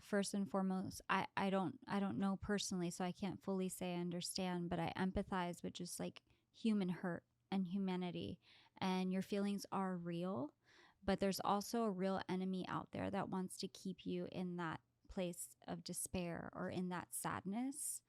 first and foremost, I don't know personally, so I can't fully say I understand, but I empathize with just like human hurt and humanity, and your feelings are real, but there's also a real enemy out there that wants to keep you in that place of despair or in that sadness.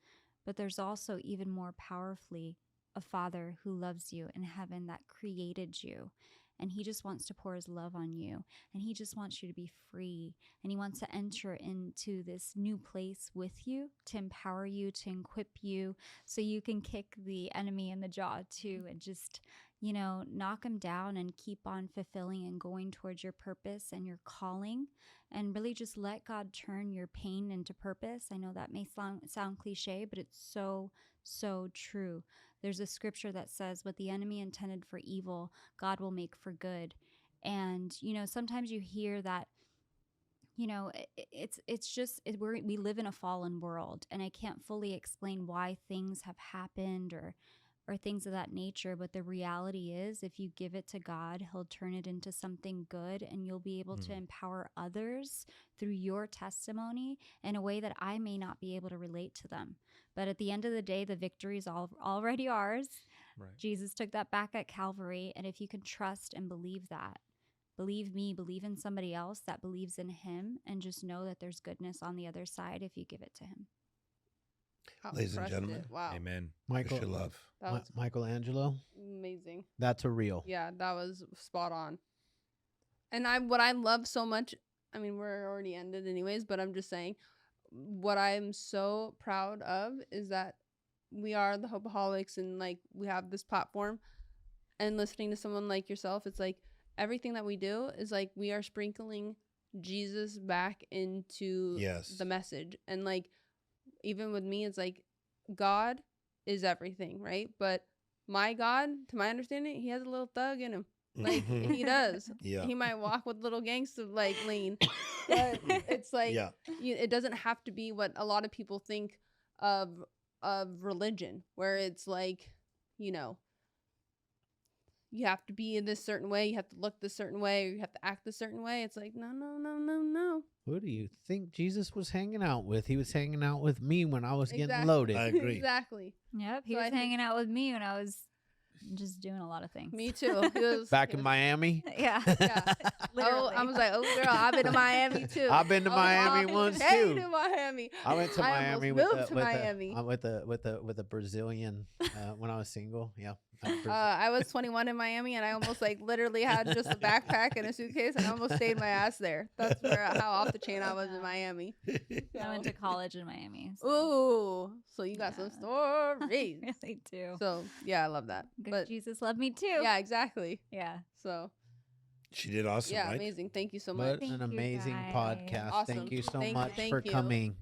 But there's also even more powerfully a Father who loves you in heaven that created you. And he just wants to pour his love on you. And he just wants you to be free. And he wants to enter into this new place with you, to empower you, to equip you, so you can kick the enemy in the jaw too, and just, knock him down and keep on fulfilling and going towards your purpose and your calling. And really just let God turn your pain into purpose. I know that may sound cliche, but it's so, so true. There's a scripture that says, what the enemy intended for evil, God will make for good. And, sometimes you hear that, we live in a fallen world, and I can't fully explain why things have happened or things of that nature. But the reality is, if you give it to God, he'll turn it into something good, and you'll be able to empower others through your testimony in a way that I may not be able to relate to them. But at the end of the day, the victory is already ours. Right. Jesus took that back at Calvary. And if you can trust and believe that, believe me, believe in somebody else that believes in him, and just know that there's goodness on the other side if you give it to him. Ladies and gentlemen. Wow. Amen. Tricia Love. That was Michelangelo, amazing. that's a real. Yeah, that was spot on. And what I love so much, I mean, we're already ended anyways, but I'm just saying, what I'm so proud of is that we are the Hopeaholics, and like we have this platform, and listening to someone like yourself, it's like everything that we do is like we are sprinkling Jesus back into the message. And like even with me, it's like God is everything, right? But my God, to my understanding, he has a little thug in him. Like he does. Yeah. He might walk with little gangster like lean, but it's like it doesn't have to be what a lot of people think of religion, where it's like, you have to be in this certain way, you have to look this certain way, or you have to act this certain way. It's like, no. Who do you think Jesus was hanging out with? He was hanging out with me when I was getting Exactly. loaded. I agree. Exactly. Yep, he So was I think- hanging out with me when I was just doing a lot of things. Me too. He was, Back in Miami. Yeah. Yeah. Oh, Literally. I was like, oh girl, I've been to Miami too. I've been to Miami once Hey, too. to Miami. I went to I Miami almost with moved to Miami. with a Brazilian when I was single. Yeah. I was 21 in Miami, and I almost like literally had just a backpack and a suitcase, and I almost stayed my ass there. That's how off the chain I was in Miami. I went to college in Miami. So. Ooh, so you got some I stories. really do. So yeah, I love that. Good But Jesus loved me too. yeah, exactly. Yeah. So She did awesome, yeah, right? amazing. Thank you so much. What Thank an you, amazing guys. podcast. Awesome. Thank you so Thank much you. for coming.